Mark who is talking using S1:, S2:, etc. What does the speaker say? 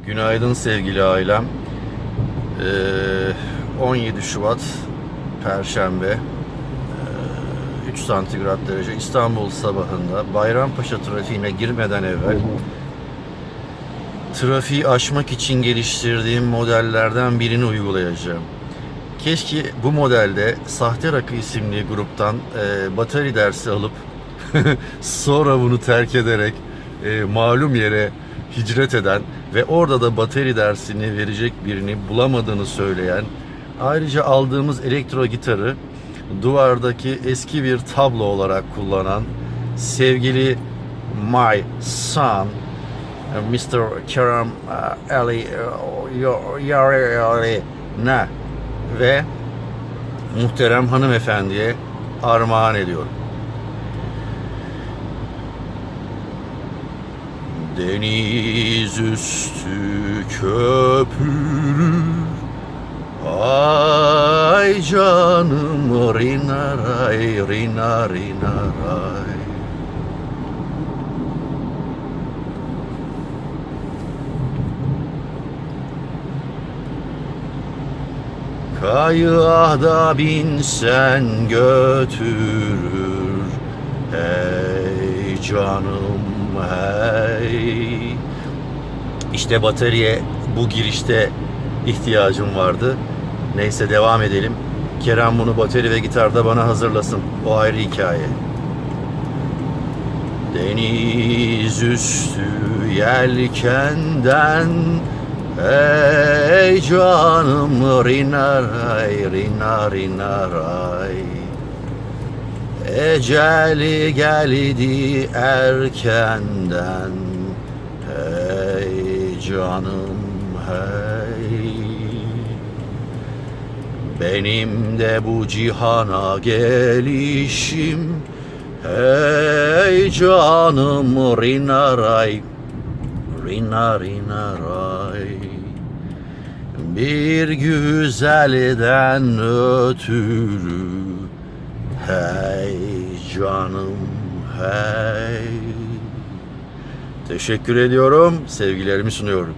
S1: Günaydın sevgili ailem. 17 Şubat Perşembe, 3 santigrat derece İstanbul sabahında Bayrampaşa trafiğine girmeden evvel trafiği aşmak için geliştirdiğim modellerden birini uygulayacağım. Keşke bu modelde Sahte Rakı isimli gruptan batarya dersi alıp sonra bunu terk ederek malum yere hicret eden ve orada da batarya dersini verecek birini bulamadığını söyleyen, ayrıca aldığımız elektro gitarı duvardaki eski bir tablo olarak kullanan sevgili My Son Mr. Kerem Ali ne ve muhterem hanımefendiye armağan ediyorum. Deniz üstü köpürür, ay canım rinaray rina rinaray. Kayığa binsen götürür, hey canım hey. İşte bataryaya bu girişte ihtiyacım vardı. Neyse devam edelim. Kerem bunu batarya ve gitarda bana hazırlasın. O ayrı hikaye. Deniz üstü yelkenden, ey canım rinaray rina rinaray. Eceli geldi erkenden, hey canım hey. Benim de bu cihana gelişim, hey canım rinaray rina rinaray. Bir güzelden ötürü, hey canım hey. Teşekkür ediyorum, sevgilerimi sunuyorum.